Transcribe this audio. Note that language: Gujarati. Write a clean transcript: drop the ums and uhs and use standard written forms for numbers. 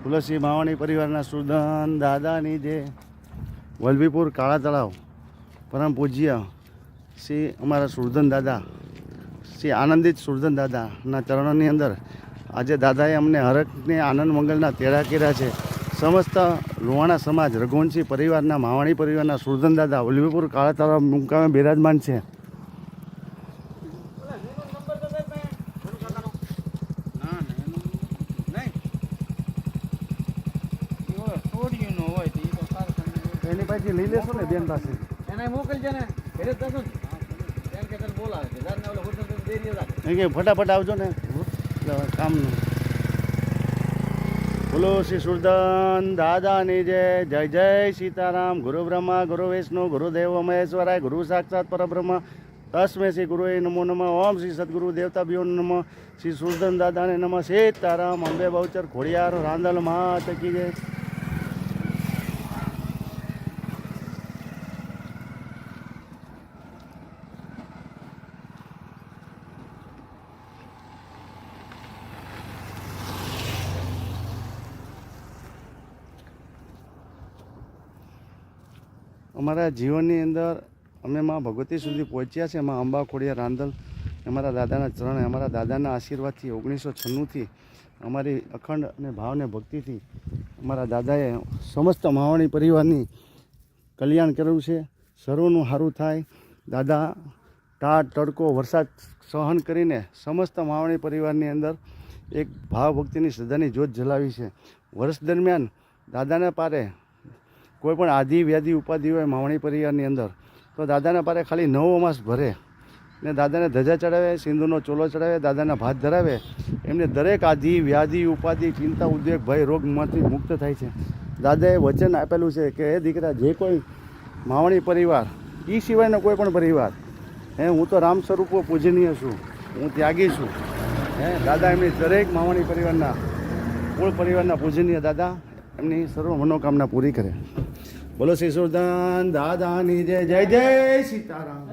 તુલસી માવાણી પરિવારના સુરધન દાદાની જે વલભીપુર કાળા તળાવ પરમ પૂજ્ય શ્રી અમારા સુરધન દાદા શ્રી આનંદિત સુરધન દાદાના ચરણોની અંદર આજે દાદાએ અમને હરકને આનંદ મંગલના તેડા કર્યા છે. સમસ્ત લુહાણા સમાજ રઘુવંશી પરિવારના માવાણી પરિવારના સુરધન દાદા વલભીપુર કાળા તળાવ મુકામે બિરાજમાન છે. એની પાછી લઈ લેશો ને બેન પાસે એને મોકલજે ને ઘરે જશું એમ કે તને બોલાવે છે જાતને ઓલો હોટલ તો દે દીધા કે ફટાફટ આવજો ને કામનું. બોલો શ્રી સુરધન દાદાની જય. જય જય સીતારામ. ગુરુ બ્રહ્મા ગુરુ વિષ્ણુ ગુરુદેવ મહેશ્વરાય ગુરુ સાક્ષાત પરબ્રહ્મ તસ્મે શ્રી ગુરુએ નમો નમઃ. ઓમ શ્રી સદગુરુ દેવતાભ્યો નમઃ. શ્રી સુરધન દાદાને નમઃ. સીતારામ. અંબે બહુચર ખોડિયાર રાંદલ માત કી જય. અમારા જીવનની અંદર અમે માં ભગવતી સુધી પહોંચ્યા છે. માં અંબા ખોડિયા રાંદલ અમારા દાદાના ચરણે અમારા દાદાના આશીર્વાદથી 1996થી અમારી અખંડ અને ભાવને ભક્તિથી અમારા દાદાએ સમસ્ત માવાણી પરિવારની કલ્યાણ કર્યું છે. સર્વનું સારું થાય. દાદા ટાટ તડકો વરસાદ સહન કરીને સમસ્ત માવાણી પરિવારની અંદર એક ભાવ ભક્તિની શ્રદ્ધાની જ્યોત જલાવી છે. વર્ષ દરમિયાન દાદાના પારે કોઈ પણ આદિ વ્યાધિ ઉપાધિ હોય માવણી પરિવારની અંદર તો દાદાના પારે ખાલી 9 અમાસ ભરે ને દાદાને ધજા ચડાવે, સિંદૂરનો ચોલો ચડાવે, દાદાના ભાત ધરાવે, એમને દરેક આદિ વ્યાધિ ઉપાધિ ચિંતા ઉદ્વેગ ભય રોગમાંથી મુક્ત થાય છે. દાદાએ વચન આપેલું છે કે એ દીકરા જે કોઈ માવણી પરિવાર એ સિવાયનો કોઈ પણ પરિવાર હું તો રામ સ્વરૂપો પૂજનીય છું, હું ત્યાગી છું. દાદા એમની દરેક માવણી પરિવારના મૂળ પરિવારના પૂજનીય દાદા એમની સર્વ મનોકામના પૂરી કરે. બોલો શ્રી સુરધન દાદાની જય. જય જય સીતારામ.